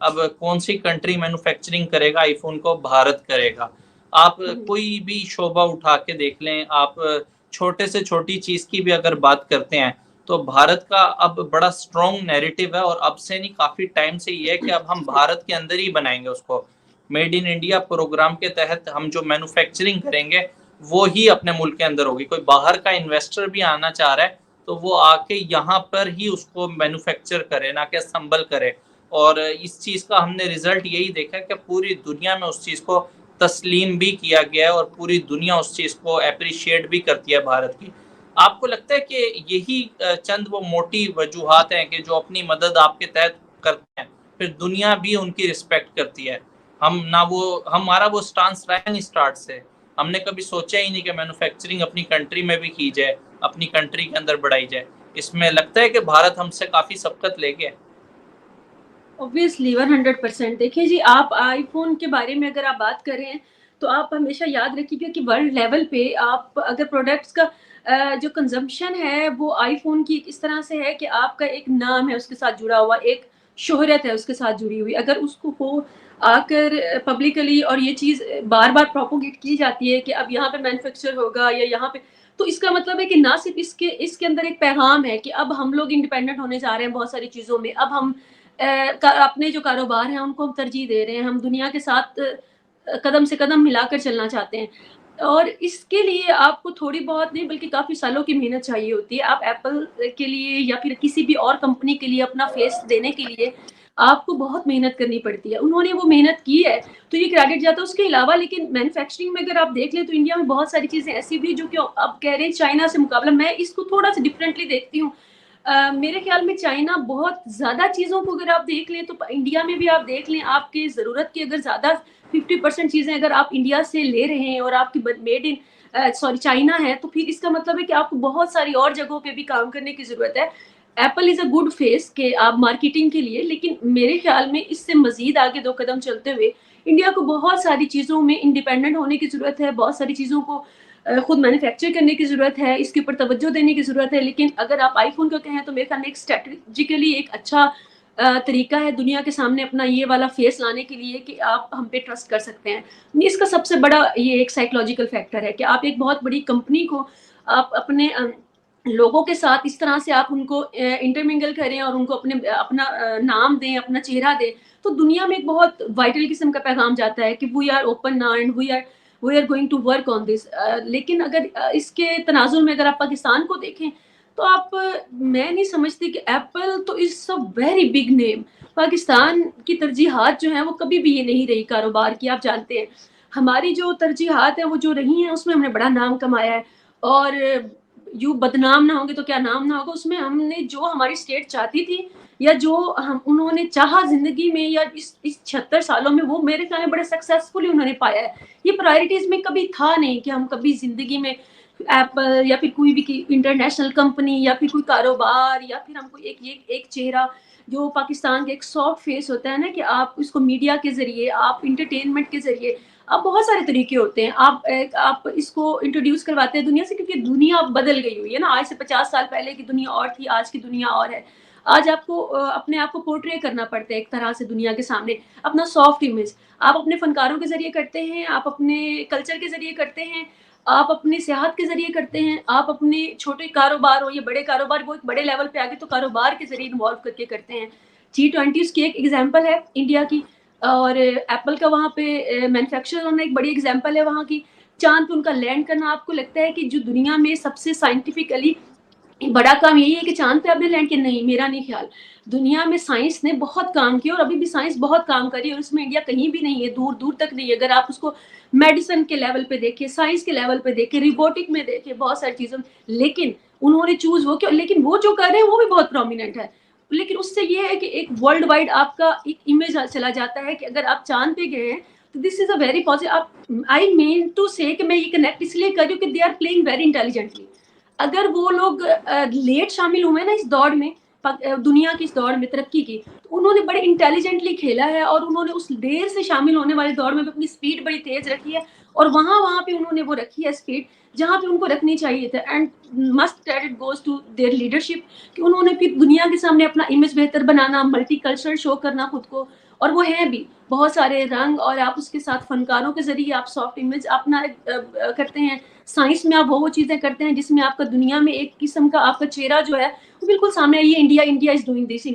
اب کون سی country manufacturing کرے گا آئی فون کو؟ بھارت کرے گا. آپ کوئی بھی شعبہ اٹھا کے دیکھ لیں, آپ چھوٹے سے چھوٹی چیز کی بھی اگر بات کرتے ہیں تو بھارت کا اب بڑا سٹرونگ نیریٹو ہے, اور اب سے نہیں کافی ٹائم سے یہ ہے کہ اب ہم بھارت کے اندر ہی بنائیں گے اس کو. میڈ ان انڈیا پروگرام کے تحت ہم جو مینوفیکچرنگ کریں گے وہ ہی اپنے ملک کے اندر ہوگی. کوئی باہر کا انویسٹر بھی آنا چاہ رہا ہے تو وہ آ کے یہاں پر ہی اس کو مینوفیکچر کرے, نہ کہ اسمبل کرے. اور اس چیز کا ہم نے ریزلٹ یہی دیکھا کہ پوری دنیا میں اس چیز کو تسلیم بھی کیا گیا ہے, اور پوری دنیا اس چیز کو اپریشیٹ بھی کرتی ہے بھارت کی. آپ کو لگتا ہے کہ یہی چند وہ موٹی وجوہات ہیں کہ جو اپنی مدد آپ کے تحت کرتے ہیں, پھر دنیا بھی ان کی رسپیکٹ کرتی ہے؟ ہمارا وہ سٹانس رہا نہیں اسٹارٹ سے, ہم نے کبھی سوچا ہی نہیں کہ مینوفیکچرنگ اپنی کنٹری میں بھی کی جائے, اپنی کنٹری کے اندر بڑھائی جائے. اس میں لگتا ہے کہ بھارت ہم سے کافی سبقت لے گیا. اوبویسلی 100%. دیکھیں جی, آپ آئی فون کے بارے میں اگر آپ بات کر رہے ہیں تو آپ ہمیشہ یاد رکھیے گا کہ ورلڈ لیول پہ آپ اگر پروڈکٹس کا جو کنزمپشن ہے وہ آئی فون کی اس طرح سے ہے کہ آپ کا ایک نام ہے اس کے ساتھ جڑا ہوا, ایک شہرت ہے اس کے ساتھ جڑی ہوئی. اگر اس کو ہو آ کر پبلکلی اور یہ چیز بار بار پروپوگیٹ کی جاتی ہے کہ اب یہاں پہ مینوفیکچر ہوگا یا یہاں پہ, تو اس کا مطلب ہے کہ نہ صرف اس کے اندر ایک پیغام ہے کہ اب ہم لوگ انڈیپینڈنٹ ہونے جا رہے ہیں بہت ساری چیزوں میں, اب ہم اپنے جو کاروبار ہیں ان کو ہم ترجیح دے رہے ہیں, ہم دنیا کے ساتھ قدم سے قدم ملا کر چلنا چاہتے ہیں. اور اس کے لیے آپ کو تھوڑی بہت نہیں بلکہ کافی سالوں کی محنت چاہیے ہوتی ہے. آپ ایپل کے لیے یا پھر کسی بھی اور کمپنی کے لیے اپنا فیس دینے کے لیے آپ کو بہت محنت کرنی پڑتی ہے. انہوں نے وہ محنت کی ہے تو یہ کریڈٹ جاتا ہے. اس کے علاوہ لیکن مینوفیکچرنگ میں اگر آپ دیکھ لیں تو انڈیا میں بہت ساری چیزیں ایسی بھی جو کہ اب کہہ رہے ہیں چائنا سے مقابلہ, میں اس کو تھوڑا سا ڈفرینٹلی دیکھتی ہوں. میرے خیال میں چائنا بہت زیادہ چیزوں کو اگر آپ دیکھ لیں تو انڈیا میں بھی آپ دیکھ لیں, آپ کی ضرورت کی اگر زیادہ 50% چیزیں اگر آپ انڈیا سے لے رہے ہیں اور آپ کی میڈ ان چائنا ہے, تو پھر اس کا مطلب ہے کہ آپ کو بہت ساری اور جگہوں پہ بھی کام کرنے کی ضرورت ہے. Apple is a good face کہ آپ مارکیٹنگ کے لیے, لیکن میرے خیال میں اس سے مزید آگے 2 قدم چلتے ہوئے انڈیا کو بہت ساری چیزوں میں انڈیپینڈنٹ ہونے کی ضرورت ہے, بہت ساری چیزوں کو خود مینوفیکچر کرنے کی ضرورت ہے, اس کے اوپر توجہ دینے کی ضرورت ہے. لیکن اگر آپ آئی فون کا کہیں تو میرے خیال میں ایک اسٹریٹجیکلی ایک اچھا طریقہ ہے دنیا کے سامنے اپنا یہ والا فیس لانے کے لیے کہ آپ ہم پہ ٹرسٹ کر سکتے ہیں. اس کا سب سے بڑا یہ ایک سائیکولوجیکل فیکٹر ہے کہ آپ ایک بہت بڑی کمپنی کو آپ اپنے لوگوں کے ساتھ اس طرح سے آپ ان کو انٹرمنگل کریں اور ان کو اپنا نام دیں, اپنا چہرہ دیں, تو دنیا میں ایک بہت وائٹل قسم کا پیغام جاتا ہے کہ we are open now and we are going to work on this. لیکن اگر اس کے تناظر میں اگر آپ پاکستان کو دیکھیں تو میں نہیں سمجھتی کہ ایپل تو is a very big name. Pakistan کی ترجیحات جو ہیں وہ کبھی بھی یہ نہیں رہی کاروبار کی, آپ جانتے ہیں ہماری جو ترجیحات ہیں وہ جو رہی ہیں اس میں ہم نے بڑا نام کمایا ہے. اور یوں بدنام نہ ہوں گے تو کیا نام نہ ہوگا. اس میں ہم نے جو ہماری اسٹیٹ چاہتی تھی یا جو انہوں نے چاہا زندگی میں یا اس 76 سالوں میں, وہ میرے خیال میں بڑے سکسیسفلی انہوں نے پایا ہے. یہ پرائرٹیز میں کبھی تھا نہیں کہ ہم کبھی زندگی میں ایپل یا پھر کوئی بھی انٹرنیشنل کمپنی یا پھر کوئی کاروبار یا پھر ہم کو ایک چہرہ جو پاکستان کا ایک سافٹ فیس ہوتا ہے نا, کہ آپ اس کو میڈیا کے ذریعے, آپ انٹرٹینمنٹ کے ذریعے, اب بہت سارے طریقے ہوتے ہیں, آپ اس کو انٹروڈیوس کرواتے ہیں دنیا سے, کیونکہ دنیا اب بدل گئی ہوئی ہے نا. آج سے 50 سال پہلے کی دنیا اور تھی, آج کی دنیا اور ہے. آج آپ کو اپنے آپ کو پورٹری کرنا پڑتا ہے ایک طرح سے دنیا کے سامنے, اپنا سافٹ امیج آپ اپنے فنکاروں کے ذریعے کرتے ہیں, آپ اپنے کلچر کے ذریعے کرتے ہیں, آپ اپنی سیاحت کے ذریعے کرتے ہیں, آپ اپنے چھوٹے کاروبار ہو یا بڑے کاروبار وہ ایک بڑے لیول پہ آگے تو کاروبار کے ذریعے انوالو کر کے کرتے ہیں. G20 اس کی ایک ایگزامپل ہے انڈیا کی, اور ایپل کا وہاں پہ مینوفیکچر ہونا ایک بڑی ایگزامپل ہے وہاں کی. چاند پہ ان کا لینڈ کرنا, آپ کو لگتا ہے کہ جو دنیا میں سب سے سائنٹیفکلی بڑا کام یہی ہے کہ چاند پہ آپ نے لینڈ کیا؟ نہیں, میرا نہیں خیال. دنیا میں سائنس نے بہت کام کیا اور ابھی بھی سائنس بہت کام کری ہے, اور اس میں انڈیا کہیں بھی نہیں ہے, دور دور تک نہیں ہے. اگر آپ اس کو میڈیسن کے لیول پہ دیکھیں, سائنس کے لیول پہ دیکھیں, روبوٹک میں دیکھیں, بہت ساری چیزوں میں, لیکن انہوں نے چوز وہ کیا, لیکن وہ جو کر رہے ہیں وہ بھی بہت پرومیننٹ ہے. لیکن اس سے یہ ہے کہ ایک ورلڈ وائڈ آپ کا ایک امیج چلا جاتا ہے کہ اگر آپ چاند پہ گئے ہیں تو this is a very positive. I mean to say کہ میں یہ کنیکٹ اس لیے کر رہی ہوں کہ they are playing very intelligently. اگر وہ لوگ لیٹ شامل ہوئے نا اس دوڑ میں, دنیا کی اس دوڑ میں ترقی کی, تو انہوں نے بڑے انٹیلیجنٹلی کھیلا ہے, اور انہوں نے اس دیر سے شامل ہونے والے دوڑ میں اپنی اسپیڈ بڑی تیز رکھی ہے, اور وہاں پہ انہوں نے وہ رکھی ہے اسپیڈ جہاں پہ ان کو رکھنی چاہیے تھا. And must credit goes to their leadership کہ انہوں نے پھر دنیا کے سامنے اپنا امیج بہتر بنانا, ملٹی کلچرل شو کرنا خود کو, اور وہ ہیں بھی بہت سارے رنگ, اور آپ اس کے ساتھ فنکاروں کے ذریعے آپ سافٹ امیج اپنا کرتے ہیں. سائنس میں آپ وہ چیزیں کرتے ہیں جس میں آپ کا دنیا میں ایک قسم کا آپ کا چہرہ جو ہے وہ بالکل سامنے ہے, یہ انڈیا از ڈوئنگ دس.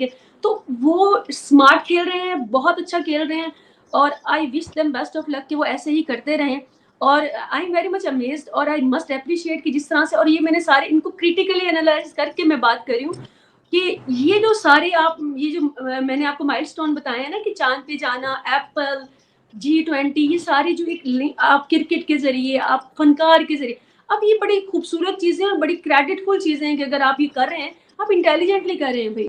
تو وہ اسمارٹ کھیل رہے ہیں, بہت اچھا کھیل رہے ہیں, اور آئی وش دیم بیسٹ آف لک کہ وہ ایسے ہی کرتے رہیں. اور I am very much amazed, اور آئی مسٹ اپریشیٹ کہ جس طرح سے, اور یہ میں نے سارے ان کو کریٹیکلی انالائز کر کے میں بات کر رہی ہوں کہ یہ جو سارے آپ, یہ جو میں نے آپ کو مائل سٹون بتایا ہے نا کہ چاند پہ جانا, ایپل, G20, یہ ساری جو ایک آپ کرکٹ کے ذریعے, آپ فنکار کے ذریعے, اب یہ بڑی خوبصورت چیزیں اور بڑی کریڈٹفل چیزیں ہیں کہ اگر آپ یہ کر رہے ہیں, آپ انٹیلیجنٹلی کر رہے ہیں بھائی.